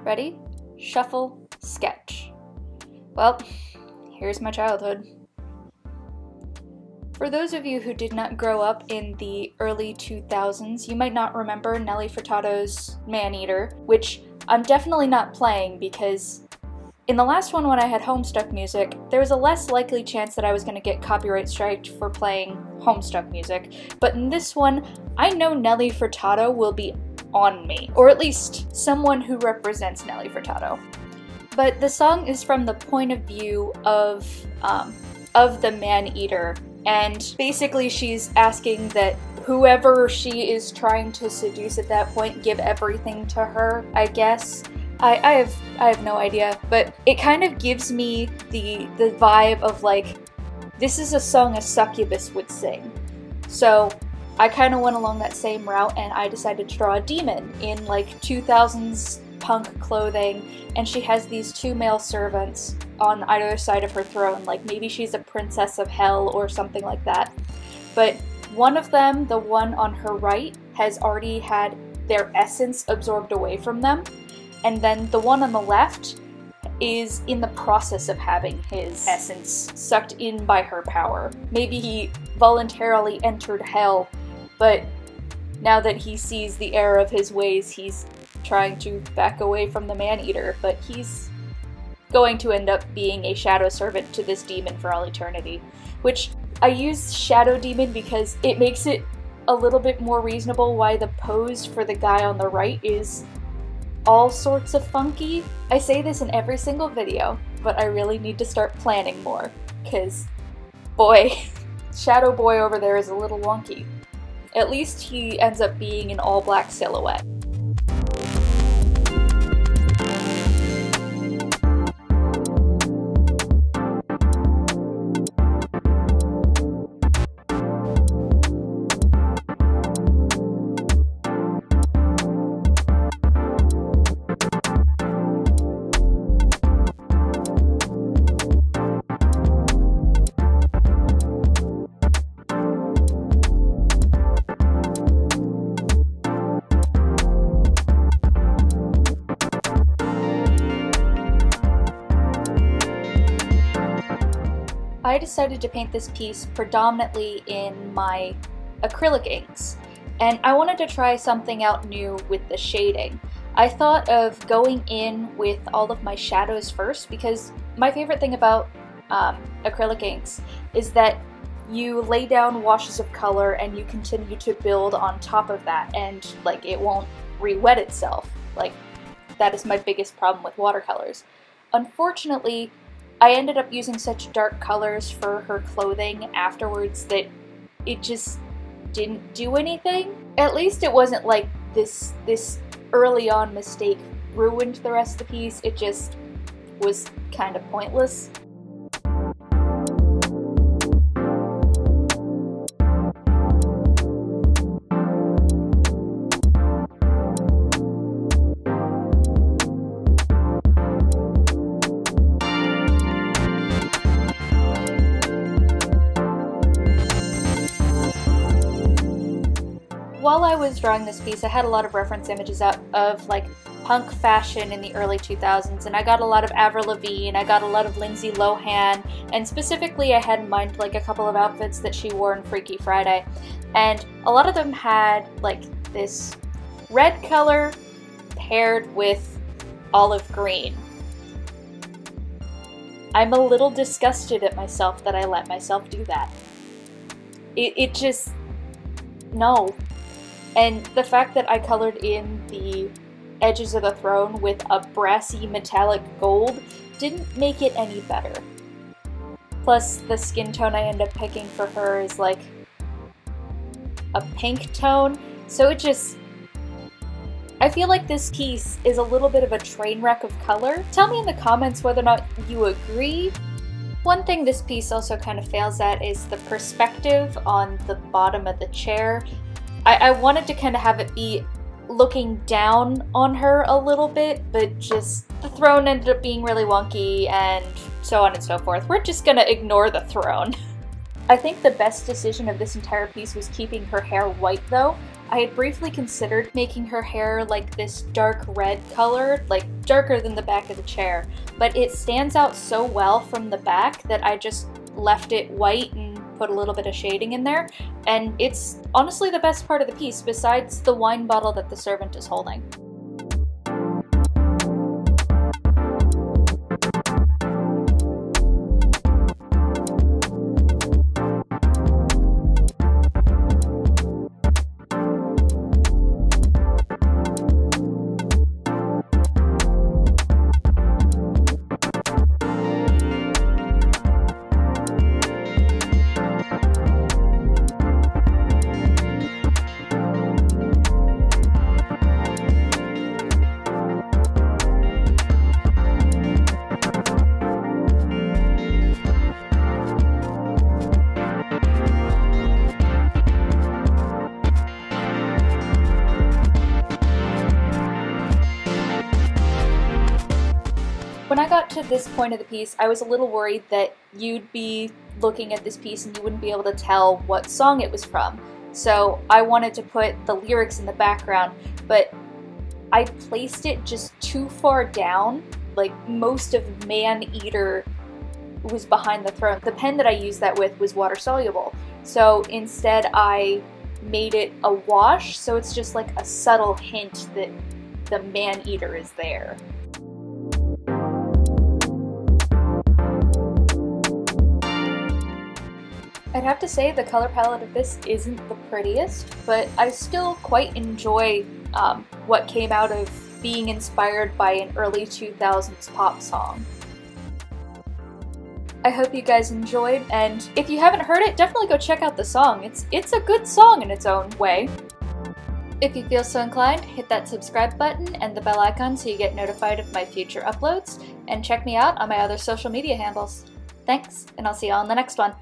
Ready? Shuffle, sketch. Well, here's my childhood. For those of you who did not grow up in the early 2000s, you might not remember Nelly Furtado's Maneater, which I'm definitely not playing because in the last one when I had Homestuck music, there was a less likely chance that I was going to get copyright striked for playing Homestuck music, but in this one, I know Nelly Furtado will be on me, or at least someone who represents Nelly Furtado. But the song is from the point of view of the Maneater, and basically she's asking that whoever she is trying to seduce at that point give everything to her, I guess. I have no idea, but it kind of gives me the vibe of like, this is a song a succubus would sing. So I kind of went along that same route and I decided to draw a demon in like 2000s punk clothing, and she has these two male servants on either side of her throne, like maybe she's a princess of hell or something like that. But one of them, the one on her right, has already had their essence absorbed away from them, and then the one on the left is in the process of having his essence sucked in by her power. Maybe he voluntarily entered hell, but now that he sees the error of his ways, he's trying to back away from the Maneater, but he's going to end up being a shadow servant to this demon for all eternity. Which, I use shadow demon because it makes it a little bit more reasonable why the pose for the guy on the right is all sorts of funky. I say this in every single video, but I really need to start planning more, because boy, Shadow Boy over there is a little wonky. At least he ends up being an all-black silhouette. I decided to paint this piece predominantly in my acrylic inks, and I wanted to try something out new with the shading. I thought of going in with all of my shadows first, because my favorite thing about acrylic inks is that you lay down washes of color and you continue to build on top of that, and like it won't re-wet itself. Like, that is my biggest problem with watercolors. Unfortunately, I ended up using such dark colors for her clothing afterwards that it just didn't do anything. At least it wasn't like this early on mistake ruined the rest of the piece, it just was kind of pointless. While I was drawing this piece, I had a lot of reference images out of like punk fashion in the early 2000s, and I got a lot of Avril Lavigne, I got a lot of Lindsay Lohan, and specifically I had in mind like a couple of outfits that she wore in Freaky Friday, and a lot of them had like this red color paired with olive green. I'm a little disgusted at myself that I let myself do that. It just, no. And the fact that I colored in the edges of the throne with a brassy metallic gold didn't make it any better. Plus, the skin tone I end up picking for her is like a pink tone, so it just... I feel like this piece is a little bit of a train wreck of color. Tell me in the comments whether or not you agree. One thing this piece also kind of fails at is the perspective on the bottom of the chair. I wanted to kind of have it be looking down on her a little bit, but just the throne ended up being really wonky and so on and so forth. We're just gonna ignore the throne. I think the best decision of this entire piece was keeping her hair white though. I had briefly considered making her hair like this dark red color, like darker than the back of the chair, but it stands out so well from the back that I just left it white and put a little bit of shading in there, and it's honestly the best part of the piece besides the wine bottle that the servant is holding. When I got to this point of the piece, I was a little worried that you'd be looking at this piece and you wouldn't be able to tell what song it was from. So I wanted to put the lyrics in the background, but I placed it just too far down. Like, most of Maneater was behind the throne. The pen that I used that with was water soluble. So instead I made it a wash, so it's just like a subtle hint that the Maneater is there. I'd have to say the color palette of this isn't the prettiest, but I still quite enjoy what came out of being inspired by an early 2000s pop song. I hope you guys enjoyed, and if you haven't heard it, definitely go check out the song. It's a good song in its own way. If you feel so inclined, hit that subscribe button and the bell icon so you get notified of my future uploads, and check me out on my other social media handles. Thanks, and I'll see you all in the next one.